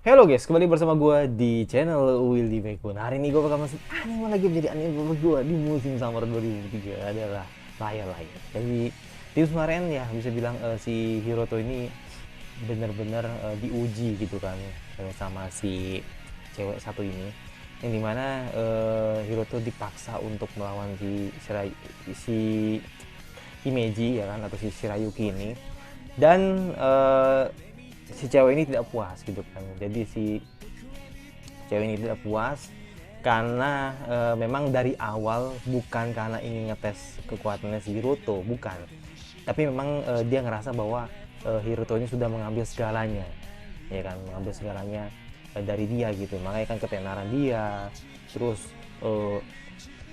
Halo guys, kembali bersama gue di channel Wildy Mekun. Hari ini gue bakal masuk anime lagi, menjadi anime gue di musim summer 2003 adalah Layar-Layar. Jadi di kemarin ya bisa bilang si Hiroto ini bener-bener diuji gitu kan sama si cewek satu ini, yang dimana Hiroto dipaksa untuk melawan si Himeji ya kan, atau si Shirayuki ini. Dan si cewek ini tidak puas gitu kan. Jadi si cewek ini tidak puas karena memang dari awal bukan karena ingin ngetes kekuatannya si Hiroto, bukan, tapi memang dia ngerasa bahwa Hiroto ini sudah mengambil segalanya, ya kan, mengambil segalanya dari dia gitu. Makanya kan ketenaran dia, terus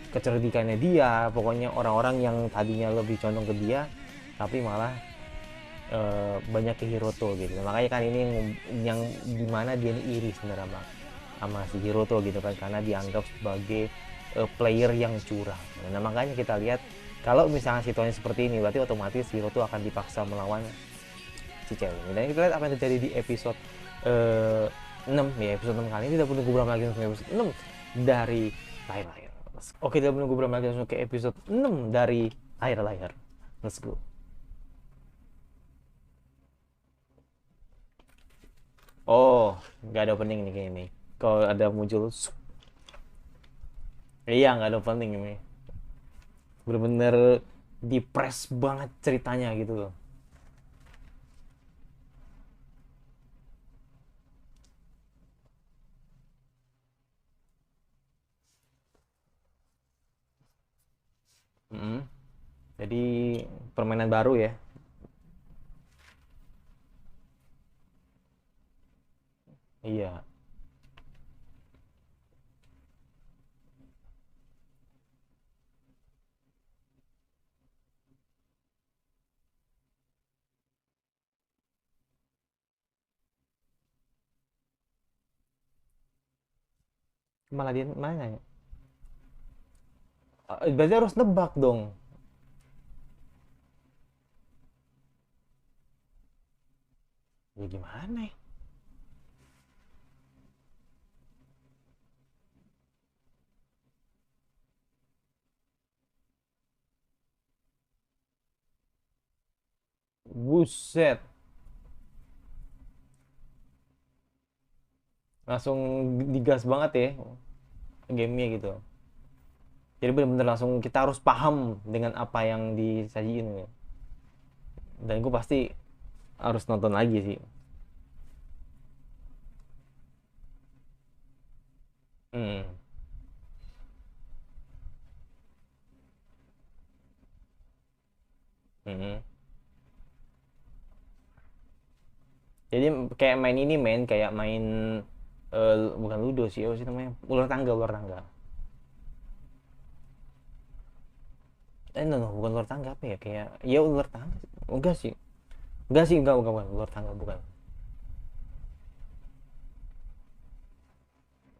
kecerdikannya dia, pokoknya orang-orang yang tadinya lebih condong ke dia tapi malah banyak ke Hiroto gitu. Makanya kan ini yang dimana dia ini iri sebenarnya bang sama si Hiroto gitu kan, karena dianggap sebagai player yang curang. Nah makanya kita lihat kalau misalnya situasi seperti ini, berarti otomatis Hiroto akan dipaksa melawan si cewek ini. Dan kita lihat apa yang terjadi di episode 6 ya. Episode 6 kali ini tidak perlu gubram lagi langsung episode 6 dari Layar-Layar. Oke, tidak perlu gubram lagi langsung ke episode 6 dari Layar-Layar. Let's go. Oh, nggak ada opening nih kayaknya nih. Kalau ada muncul, iya nggak ada opening ini. Bener-bener dipres banget ceritanya gitu loh. Mm. Jadi permainan baru ya. Iya. Malah dia mana ya? Berarti harus nebak dong. Ya gimana ya? Buset. Langsung digas banget ya gamenya gitu. Jadi bener-bener langsung kita harus paham dengan apa yang disajiin ya. Dan gue pasti harus nonton lagi sih. Hmm. Hmm. Jadi kayak main ini, main kayak main bukan ludo sih, apa sih namanya, ular tangga, ular tangga. No, no, bukan ular tangga, apa ya, kayak ya ular tangga sih. Enggak sih, enggak sih, enggak ular tangga, bukan,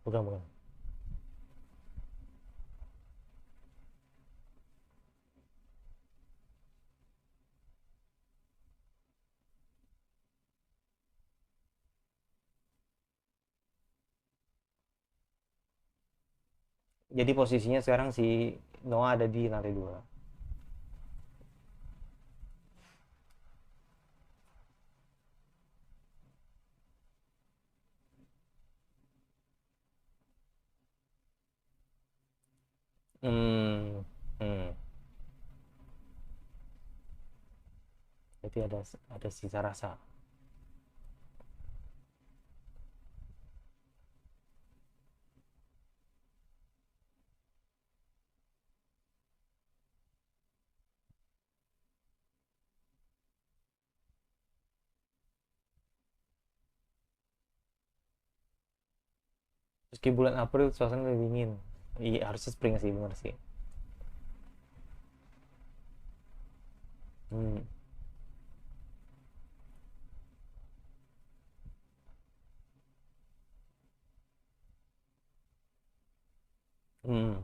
bukan. Jadi posisinya sekarang si Noah ada di lantai dua. Hmm. Hmm. Jadi ada sisa rasa. Meski bulan April suasana lebih dingin. Iya, harusnya spring sih, bener sih. Hmm. Hmm.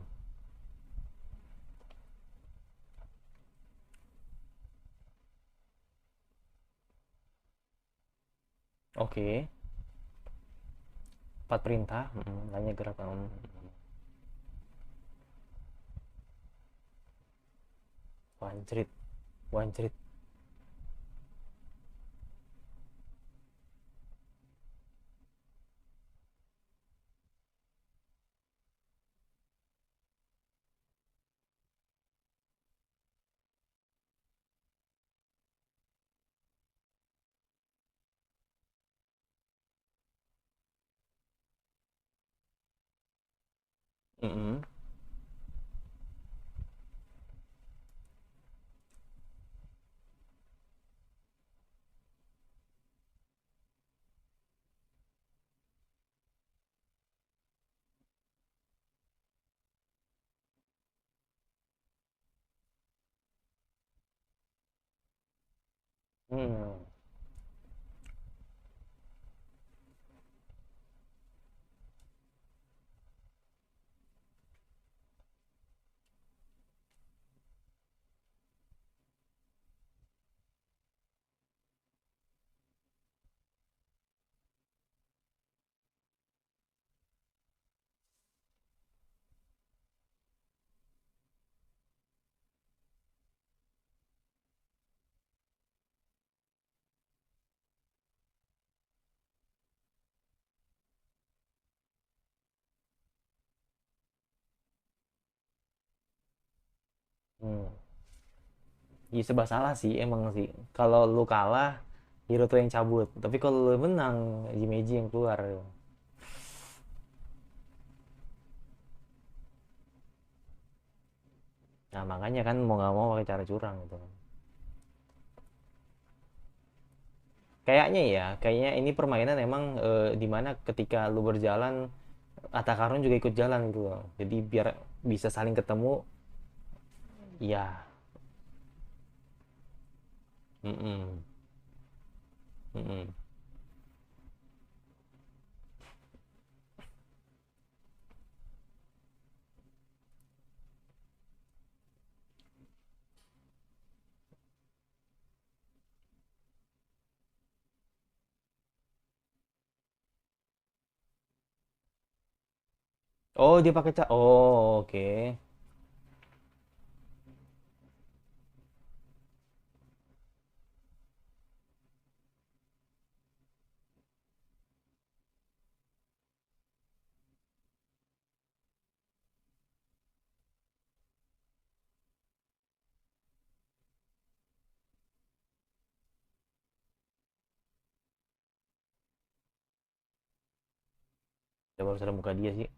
Oke. Empat perintah, banyak gerakan. Wancrit, wancrit. Mm-mm. Hmm. Hmm. Ya serba salah sih emang sih. Kalau lu kalah, hero tuh yang cabut. Tapi kalau lu menang, Jimeji yang keluar. Nah makanya kan mau nggak mau pakai cara curang gitu. Kayaknya ya, kayaknya ini permainan emang dimana ketika lu berjalan, Atakarun juga ikut jalan gitu loh. Jadi biar bisa saling ketemu, ya. Mm-mm. Mm-mm. Oh dia pakai Oh oke. Coba baru sadar muka dia sih.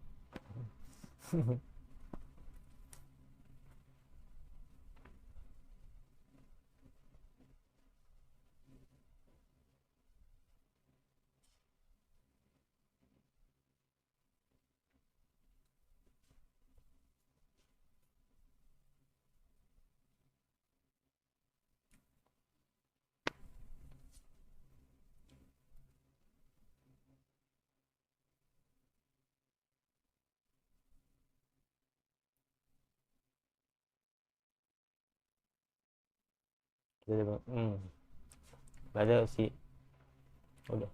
Hmm. Gak ada sih. Udah.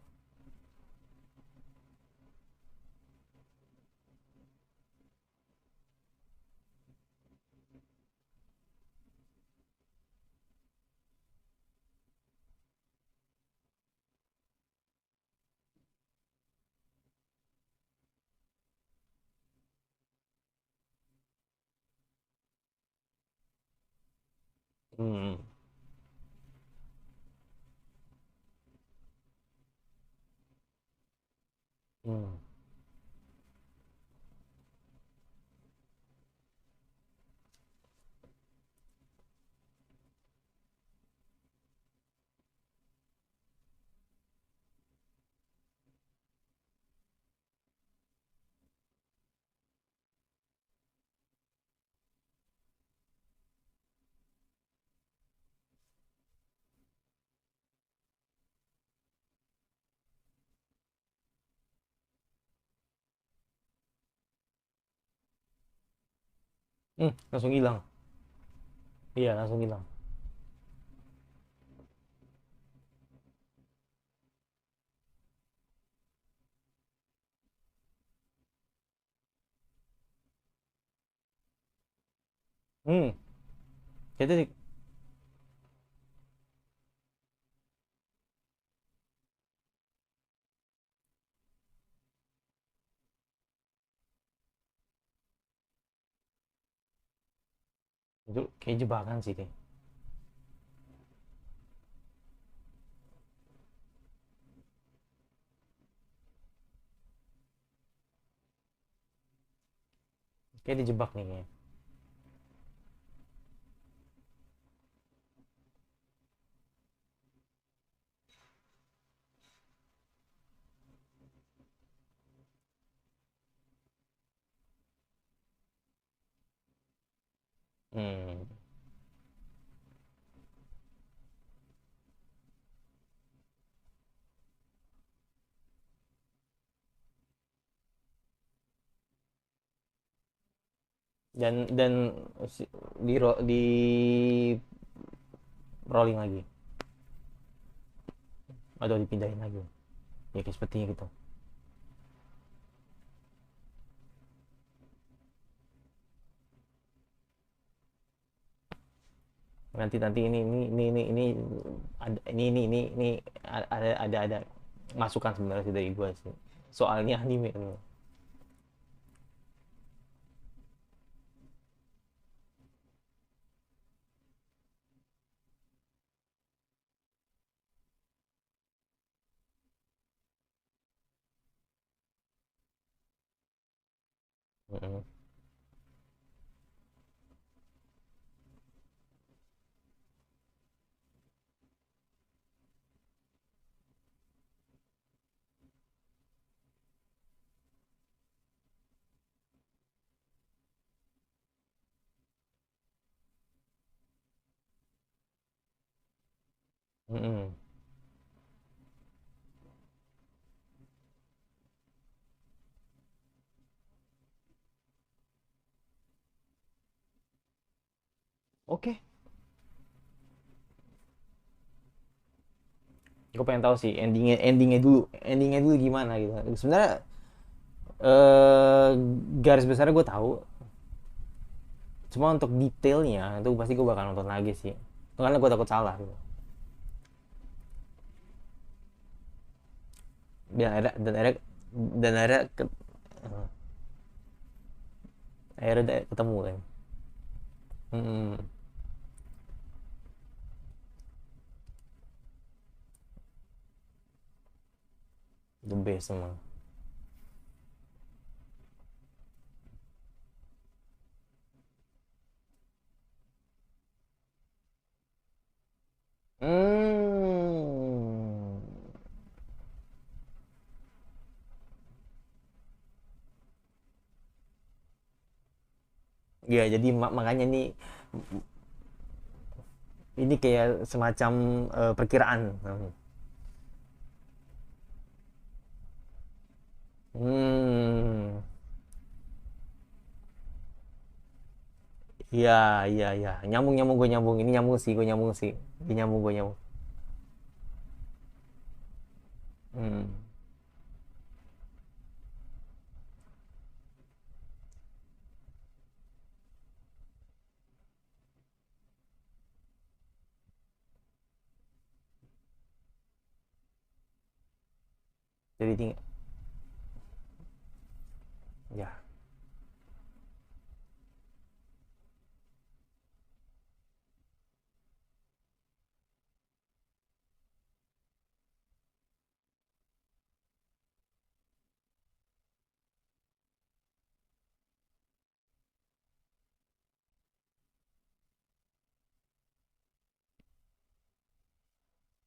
Hmm. Hmm. Langsung hilang. Iya langsung hilang. Hmm, itu itu kayak jebakan sih kayak. Kayak dijebak nih kayaknya. Hmm. Dan di rolling lagi atau dipindahin lagi ya kayak sepertinya gitu. Nanti nanti ini ada ini ada masukan sebenarnya sih dari gue sih soalnya anime tuh. Mm-mm. Mm-mm. Oke, gue pengen tahu sih endingnya dulu gimana gitu sebenarnya. eh Garis besarnya gue tahu, cuma untuk detailnya itu pasti gue bakal nonton lagi sih karena gue takut salah gitu. Dan akhirnya akhirnya ketemu kan. Hmm, the best emang. Hmm. Ya jadi makanya nih ini kayak semacam perkiraan. Hmm. Iya, iya, iya. Nyambung, nyambung, gue nyambung. Ini nyambung sih, gue nyambung sih. Ini nyambung, gue nyambung. Hmm. Jadi tinggal, ya,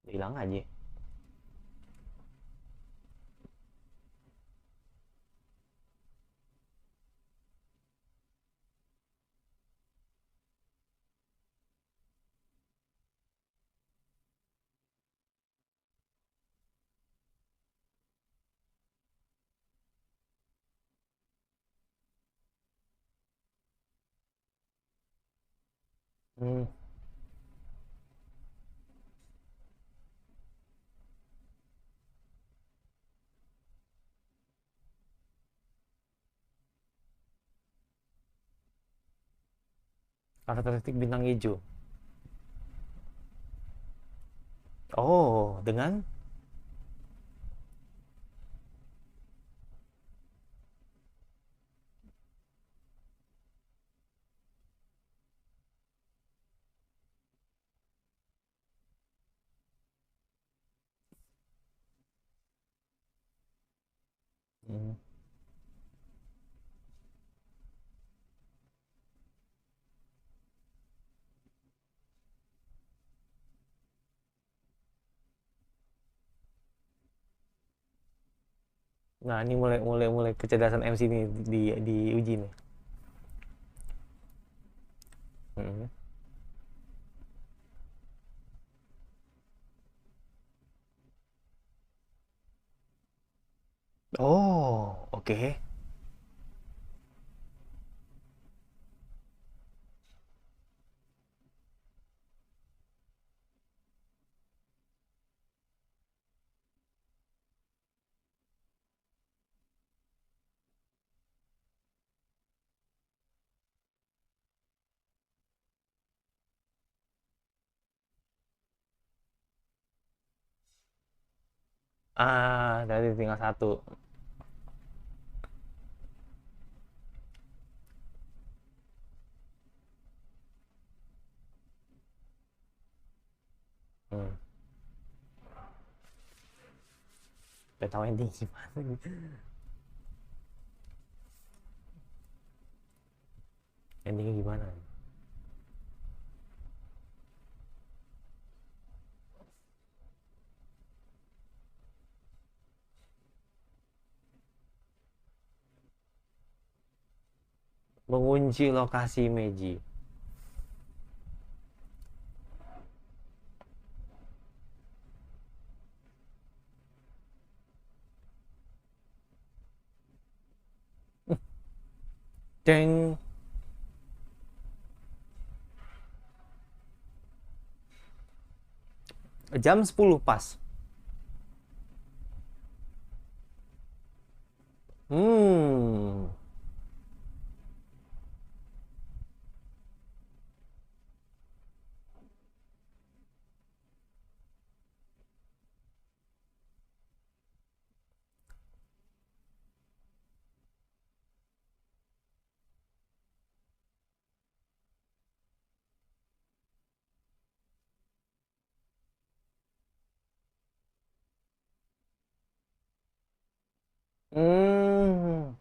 hilang aja. Hmm. Karakteristik bintang hijau. Oh, dengan hmm. Nah, ini mulai mulai mulai kecerdasan MC nih di uji nih. Hmm. Oh, oke. Ah, tadi tinggal satu. Hmm. Udah tahu ending gimana. Endingnya gimana? Mengunci lokasi Meiji. Deng. Jam 10 pas. Hmm. Hmm.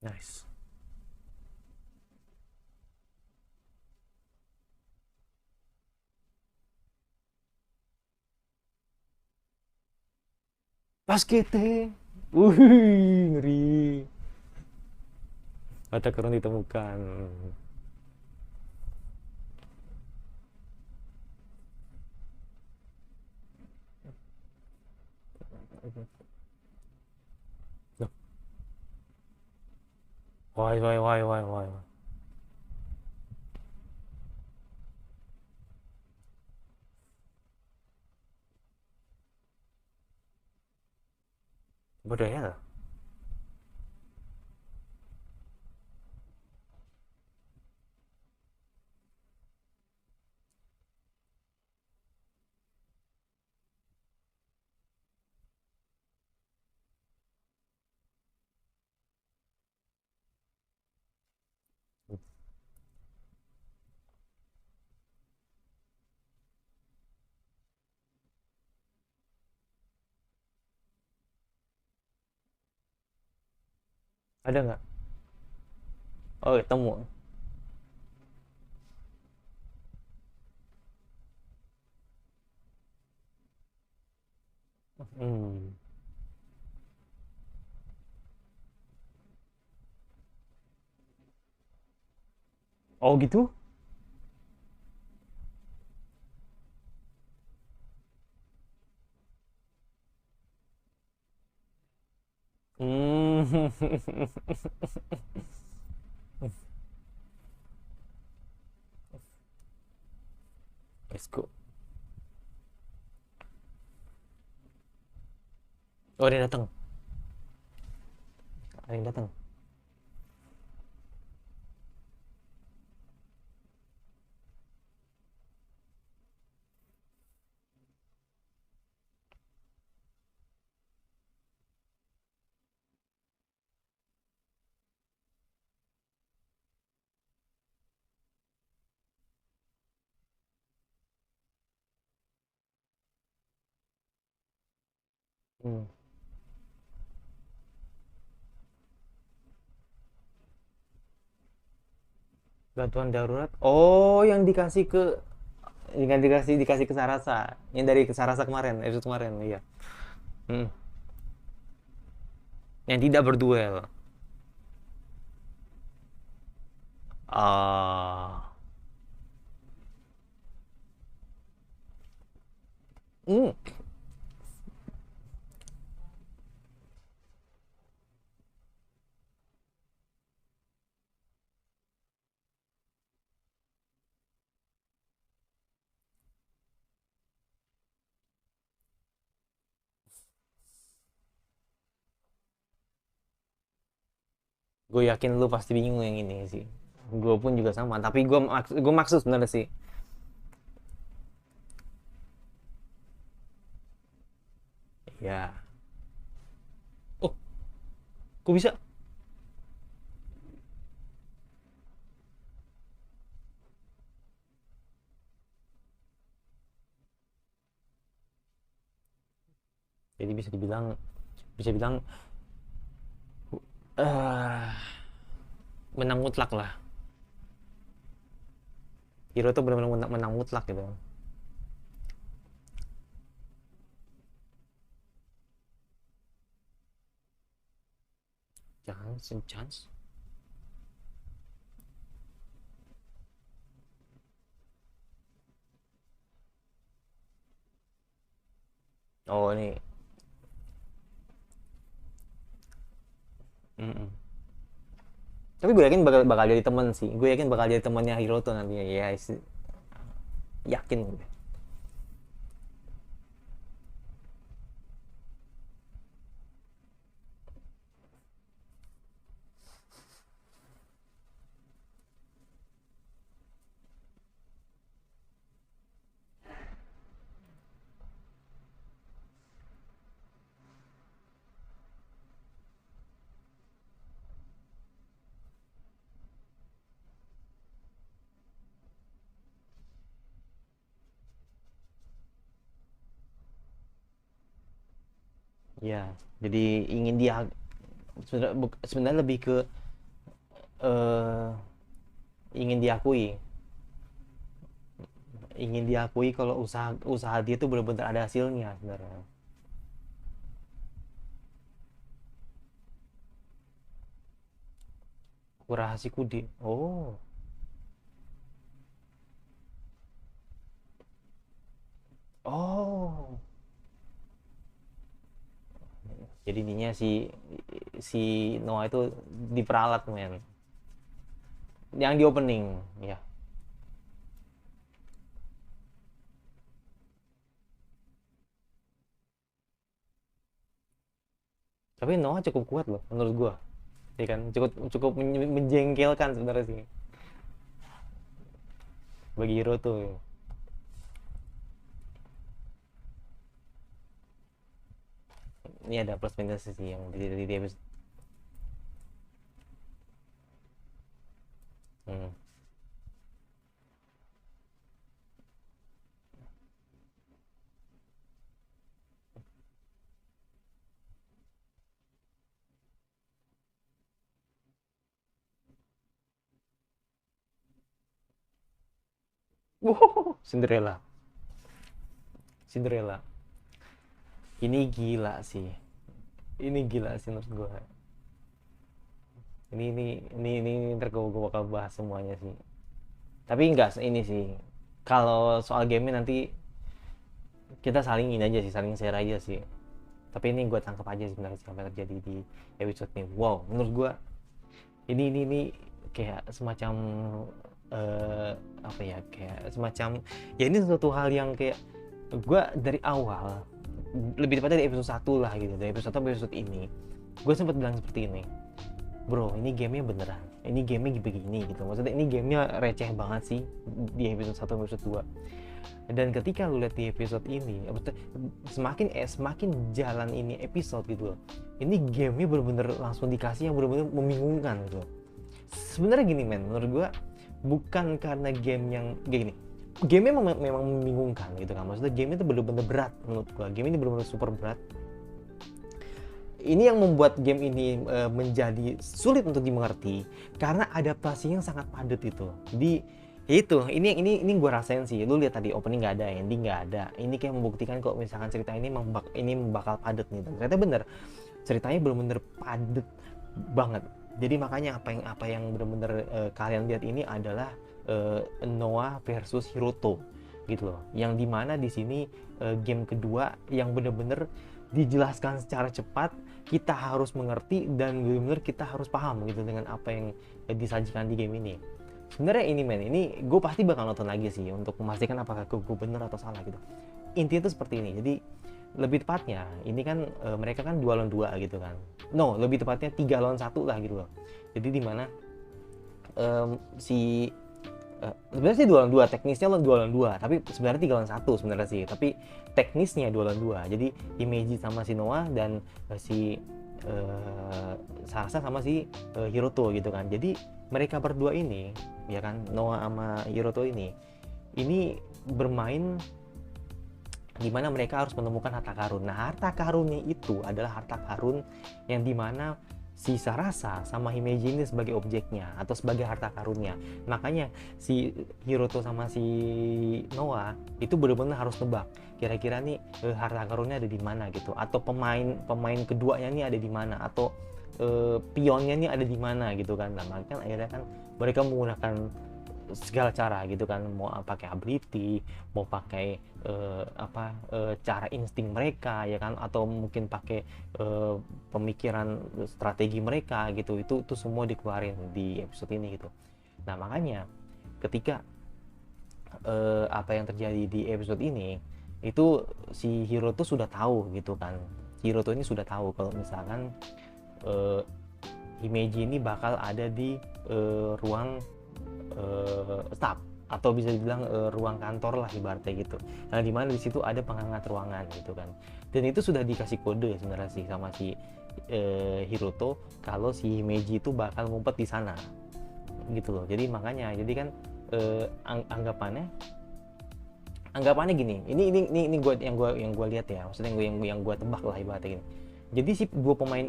Nice. Basket. Wih, ngeri. Mata kurang ditemukan. Loh, why, why, why, why, why? Budaya lah. Ada nggak? Oh, ketemu. Hmm. Oh gitu? Let's go. Oh, ada yang datang. Ada yang datang. Hmm. Bantuan darurat. Oh, yang dikasih ke dikasih ke Sarasa. Yang dari ke Sarasa kemarin, episode kemarin, iya. Hmm. Yang tidak berduel. Ah. Hmm. Gue yakin lu pasti bingung yang ini sih. Gue pun juga sama, tapi gue maksud sebenarnya sih. Ya. Oh, kok bisa? Jadi bisa bilang eh menang mutlak lah. Hero tuh benar-benar menang mutlak gitu. Jangan chance. Oh, ini. Mm-mm. Tapi gue yakin bakal jadi temen sih. Gue yakin bakal jadi temennya Hiroto nantinya. Ya, yakin gue. Ya, jadi ingin dia sebenarnya lebih ke eh ingin diakui, kalau usaha usaha dia tuh benar-benar ada hasilnya sebenarnya. Kurahasi Kudi. Oh. Oh. Jadi ininya si Noah itu diperalat men. Yang di opening, ya. Tapi Noah cukup kuat loh menurut gua. Ya kan, cukup cukup menjengkelkan sebenarnya sih bagi hero tuh. Ini ada plus minus sih yang di episode. Hmm. Wow, Cinderella. Cinderella. Ini gila sih. Ini gila sih menurut gua. Ini ntar gua bakal bahas semuanya sih. Tapi enggak ini sih. Kalau soal game nanti kita saling ini aja sih, saling share aja sih. Tapi ini gue tangkap aja sebenarnya apa yang terjadi di episode ini. Wow, menurut gue ini kayak semacam apa ya, kayak semacam ya ini suatu hal yang kayak gue dari awal, lebih tepatnya dari episode 1 lah gitu, dari episode 1 sampai episode ini gue sempat bilang seperti ini, bro ini gamenya beneran, ini gamenya begini gitu, maksudnya ini gamenya receh banget sih di episode 1 sampai episode 2. Dan ketika lu lihat di episode ini, semakin jalan ini episode gitu loh, ini gamenya bener-bener langsung dikasih yang bener-bener membingungkan gitu. Sebenarnya gini men, menurut gua bukan karena game yang kayak gini, gamenya memang membingungkan gitu kan, maksudnya gamenya itu bener-bener berat menurut gua, game ini bener-bener super berat. Ini yang membuat game ini menjadi sulit untuk dimengerti karena adaptasinya yang sangat padat itu. Ini gue rasain sih. Lu lihat tadi opening nggak ada, ending nggak ada. Ini kayak membuktikan kok misalkan cerita ini bakal padat nih. Dan ternyata bener, ceritanya bener-bener padat banget. Jadi makanya apa yang bener-bener kalian lihat ini adalah Noah versus Hiroto gitu loh. Yang dimana di sini game kedua yang bener-bener dijelaskan secara cepat, kita harus mengerti dan bener-bener kita harus paham gitu dengan apa yang disajikan di game ini. Sebenarnya ini gue pasti bakal nonton lagi sih untuk memastikan apakah gue bener atau salah gitu. Intinya tuh seperti ini. Jadi lebih tepatnya ini kan mereka kan 2 lawan 2 gitu kan. No, lebih tepatnya 3 lawan 1 lah gitu loh. Jadi dimana sebenarnya sih 2 lawan 2, teknisnya 2 lawan 2, tapi sebenarnya 3 lawan 1 sebenarnya sih. Tapi teknisnya 2 lawan 2. Jadi Himeji sama si Noah dan si Sarasa sama si Hiroto gitu kan. Jadi mereka berdua ini ya kan, Noah sama Hiroto ini bermain dimana mereka harus menemukan harta karun. Nah harta karunnya itu adalah harta karun yang dimana si Sarasa sama Himeji ini sebagai objeknya atau sebagai harta karunnya. Makanya si Hiroto sama si Noah itu benar-benar harus nebak kira-kira nih harta karunnya ada di mana gitu, atau pemain keduanya nih ada di mana, atau pionnya nih ada di mana gitu kan. Nah makanya akhirnya kan mereka menggunakan segala cara gitu kan, mau pakai ability, mau pakai cara insting mereka ya kan, atau mungkin pakai pemikiran strategi mereka gitu. Itu semua dikeluarin di episode ini gitu. Nah makanya ketika apa yang terjadi di episode ini itu si Hiroto sudah tahu gitu kan. Hiroto ini sudah tahu kalau misalkan Himeji ini bakal ada di ruang staff, atau bisa dibilang ruang kantor lah ibaratnya gitu. Nah dimana di situ ada penghangat ruangan gitu kan. Dan itu sudah dikasih kode sebenarnya sih sama si Hiroto kalau si Himeji itu bakal ngumpet di sana gitu loh. Jadi makanya kan anggapannya gini. Ini gue lihat ya, maksudnya yang gue tebak lah ibaratnya gini. Jadi si dua pemain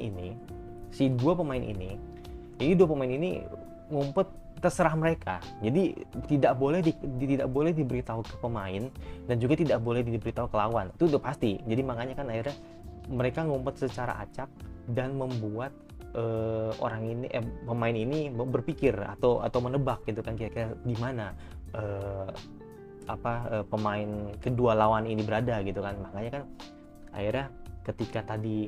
ini ngumpet terserah mereka. Jadi tidak boleh diberitahu ke pemain dan juga tidak boleh diberitahu ke lawan. Itu udah pasti. Jadi makanya kan akhirnya mereka ngumpet secara acak dan membuat pemain ini berpikir atau menebak gitu kan kira-kira di mana pemain kedua lawan ini berada gitu kan. Makanya kan akhirnya ketika tadi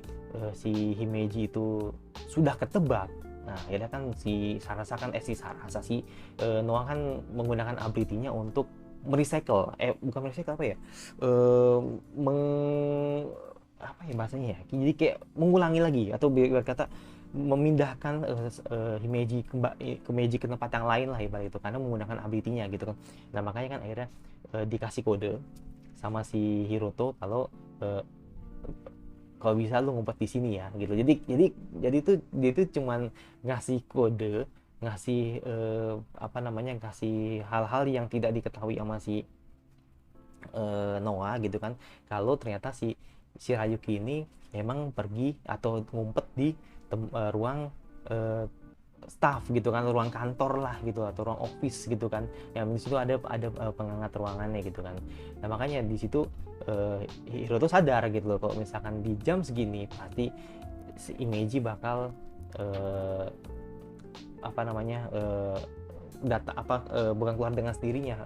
si Himeji itu sudah ketebak, nah akhirnya kan si Noah kan menggunakan ability-nya untuk merecycle, bahasanya ya, jadi kayak mengulangi lagi atau biar kata memindahkan Himeji ke tempat yang lain lah ibarat itu, karena menggunakan ability-nya gitu kan. Nah makanya kan akhirnya dikasih kode sama si Hiroto kalau bisa lu ngumpet di sini ya gitu. Jadi itu dia itu cuman ngasih kode, ngasih ngasih hal-hal yang tidak diketahui sama si Noah gitu kan, kalau ternyata si Rayuki ini memang pergi atau ngumpet di ruang staff gitu kan, ruang kantor lah gitu, atau ruang office gitu kan, yang di situ ada penghangat ruangannya gitu kan. Nah makanya di situ Hiroto sadar gitu loh, kalau misalkan di jam segini pasti si Himeji bakal bukan keluar dengan sendirinya,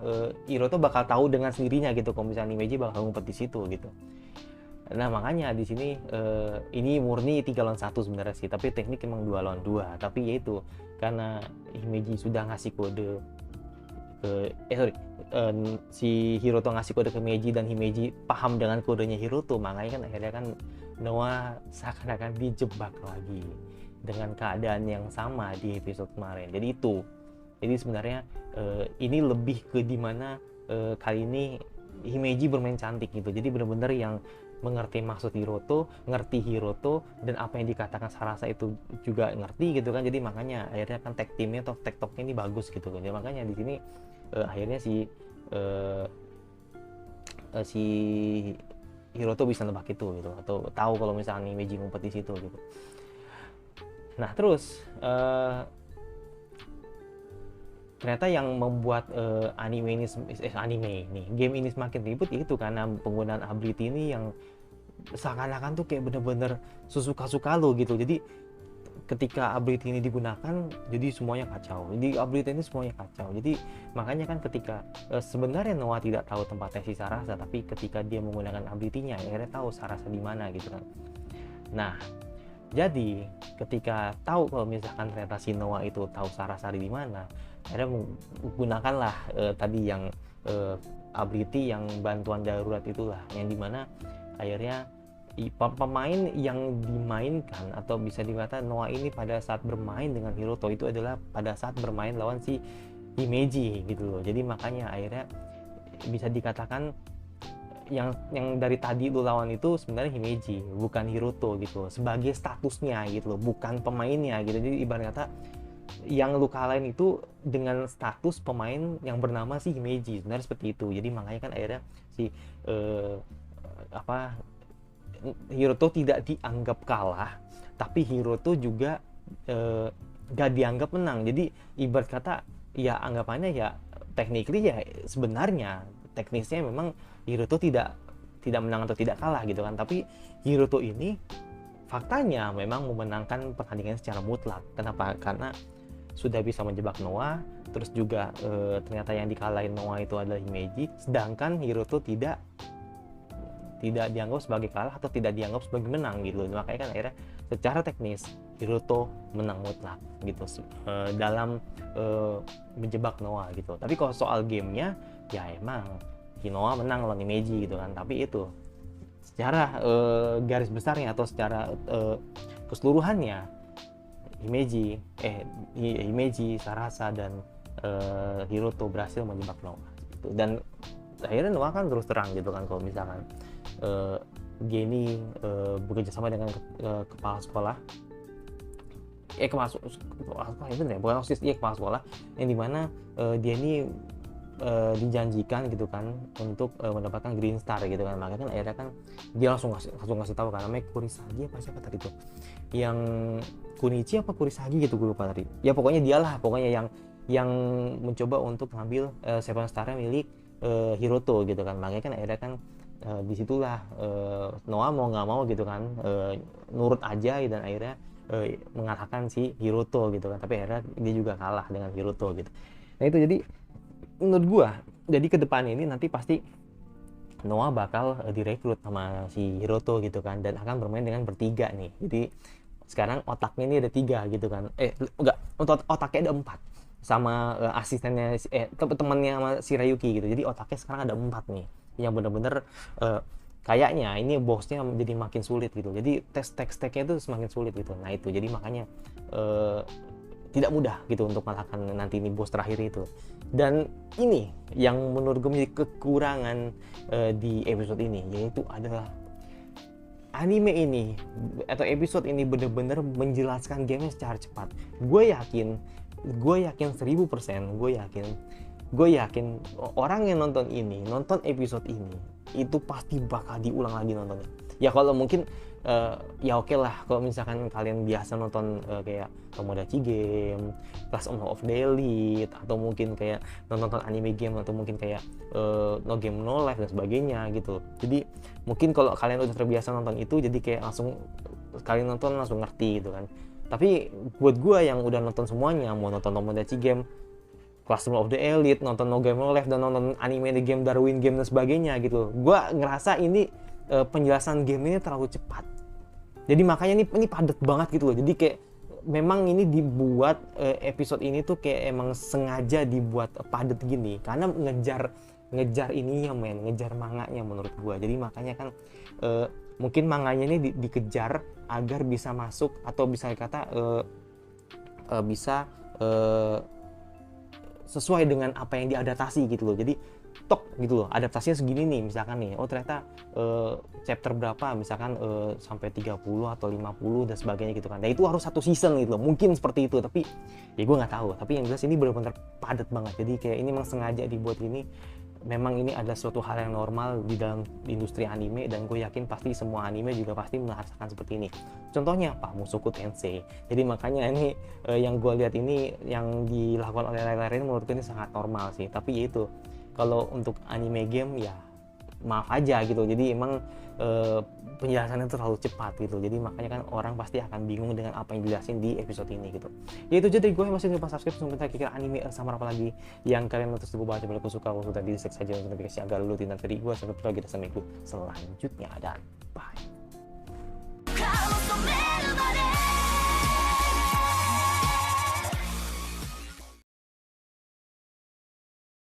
Hiroto bakal tahu dengan sendirinya gitu kalau misalnya Himeji bakal ngumpet di situ gitu. Nah makanya di sini ini murni 3 lawan 1 sebenarnya sih, tapi teknik emang 2 lawan 2. Tapi yaitu karena Himeji sudah ngasih kode ke si Hiroto ngasih kode ke Meiji dan Himeji paham dengan kodenya Hiroto, makanya kan akhirnya kan Noah seakan-akan dijebak lagi dengan keadaan yang sama di episode kemarin. Jadi sebenarnya ini lebih ke dimana kali ini Himeji bermain cantik gitu. Jadi benar-benar yang mengerti maksud Hiroto, ngerti Hiroto, dan apa yang dikatakan Sarasa itu juga ngerti gitu kan. Jadi makanya akhirnya kan tag teamnya atau tag talknya ini bagus gitu kan. Jadi makanya di sini akhirnya si Hiroto bisa nebak itu gitu, atau tahu kalau misalnya Himeji ngumpet di situ gitu. Nah terus ternyata yang membuat game ini semakin ribet itu karena penggunaan ability ini yang seakan-akan tuh kayak bener-bener sesuka-suka lo gitu. Jadi ketika ability ini digunakan, jadi semuanya kacau. Jadi ability ini semuanya kacau. Jadi makanya kan ketika sebenarnya Noah tidak tahu tempatnya si Sarasa, tapi ketika dia menggunakan ability-nya, akhirnya tahu Sarasa di mana gitu kan. Nah, jadi ketika tahu kalau misalkan ternyata si Noah itu tahu Sarasa di mana, akhirnya menggunakanlah tadi yang ability yang bantuan darurat itulah, yang dimana akhirnya pemain yang dimainkan atau bisa dikatakan Noah ini pada saat bermain dengan Hiroto itu adalah pada saat bermain lawan si Himeji gitu loh. Jadi makanya akhirnya bisa dikatakan yang dari tadi lu lawan itu sebenarnya Himeji, bukan Hiroto gitu, sebagai statusnya gitu loh, bukan pemainnya gitu. Jadi ibarat kata yang lu kalahin itu dengan status pemain yang bernama si Himeji, sebenarnya seperti itu. Jadi makanya kan akhirnya si Hiroto tidak dianggap kalah, tapi Hiroto juga gak dianggap menang. Jadi ibarat kata ya anggapannya ya technically ya sebenarnya teknisnya memang Hiroto tidak menang atau tidak kalah gitu kan. Tapi Hiroto ini faktanya memang memenangkan pertandingan secara mutlak. Kenapa? Karena sudah bisa menjebak Noah, terus juga ternyata yang dikalahin Noah itu adalah Himeji, sedangkan Hiroto tidak dianggap sebagai kalah atau tidak dianggap sebagai menang gitu. Makanya kan akhirnya secara teknis Hiroto menang mutlak gitu dalam menjebak Noah gitu. Tapi kalau soal gamenya ya emang Noah menang lawan Himeji gitu kan. Tapi itu secara garis besarnya atau secara keseluruhannya Himeji, Sarasa dan Hiroto berhasil menjebak Noah gitu. Dan akhirnya Noah kan terus terang gitu kan kalau misalkan Geni bekerja sama dengan kepala sekolah kepala sekolah itu ya, bukan OSIS, kepala sekolah, yang dimana dia ini dijanjikan gitu kan untuk mendapatkan Green Star gitu kan. Makanya kan akhirnya kan dia langsung ngasih tahu kan, namanya Kurisagi apa siapa tadi tuh, yang Kunichi apa Kurisagi gitu, gue lupa tadi ya. Pokoknya dialah yang mencoba untuk ngambil Seven Star-nya milik Hiroto gitu kan. Makanya kan akhirnya kan disitulah Noah mau nggak mau gitu kan nurut aja dan akhirnya mengalahkan si Hiroto gitu kan. Tapi akhirnya dia juga kalah dengan Hiroto gitu. Nah itu jadi menurut gua, jadi ke depan ini nanti pasti Noah bakal direkrut sama si Hiroto gitu kan, dan akan bermain dengan bertiga nih. Jadi sekarang otaknya ini ada 3 gitu kan, enggak, otaknya ada 4 sama asistennya temannya sama Shirayuki gitu. Jadi otaknya sekarang ada 4 nih yang bener-bener kayaknya ini bosnya jadi makin sulit gitu. Jadi tes-nya itu semakin sulit gitu. Nah itu jadi makanya tidak mudah gitu untuk mengalahkan nanti ini bos terakhir itu. Dan ini yang menurut gue menjadi kekurangan di episode ini, yaitu adalah anime ini atau episode ini benar-benar menjelaskan gamenya secara cepat. Gue yakin 1000%, gue yakin orang yang nonton episode ini itu pasti bakal diulang lagi nontonnya. Ya kalau mungkin ya oke lah kalau misalkan kalian biasa nonton kayak Tomodachi Game, Clash of the Elite, atau mungkin kayak nonton anime game, atau mungkin kayak No Game No Life dan sebagainya gitu. Jadi mungkin kalau kalian udah terbiasa nonton itu, jadi kayak langsung kalian nonton langsung ngerti gitu kan. Tapi buat gue yang udah nonton semuanya, mau nonton Tomodachi Game, Clash of the Elite, nonton No Game No Life, dan nonton anime The Game, Darwin Game dan sebagainya gitu, gue ngerasa ini penjelasan game ini terlalu cepat. Jadi makanya ini padat banget gitu loh. Jadi kayak memang ini dibuat episode ini tuh kayak emang sengaja dibuat padat gini karena ngejar ininya ngejar manganya menurut gua. Jadi makanya kan mungkin manganya ini dikejar agar bisa masuk atau bisa kata bisa sesuai dengan apa yang diadaptasi gitu loh. Jadi tok gitu loh, adaptasinya segini nih misalkan nih, oh ternyata chapter berapa misalkan sampai 30 atau 50 dan sebagainya gitu kan. Nah itu harus satu season gitu loh, mungkin seperti itu, tapi ya gue nggak tahu. Tapi yang jelas ini benar-benar padat banget, jadi kayak ini memang sengaja dibuat ini. Memang ini adalah suatu hal yang normal di dalam industri anime, dan gue yakin pasti semua anime juga pasti merasakan seperti ini. Contohnya apa? Mushoku Tensei. Jadi makanya ini yang gue lihat ini yang dilakukan oleh Layla ini menurut gue ini sangat normal sih. Tapi ya itu, kalau untuk anime game ya maaf aja gitu. Jadi emang penjelasannya terlalu cepat gitu. Jadi makanya kan orang pasti akan bingung dengan apa yang dijelasin di episode ini gitu. Ya itu jadi gue masih lupa subscribe sebelum kita kira anime sama apa lagi yang kalian mau terus gue baca. Bila suka, kalau sudah di-subscribe saja notifikasi agar lu tidak tadi gue sampai lagi sama minggu selanjutnya, dan bye.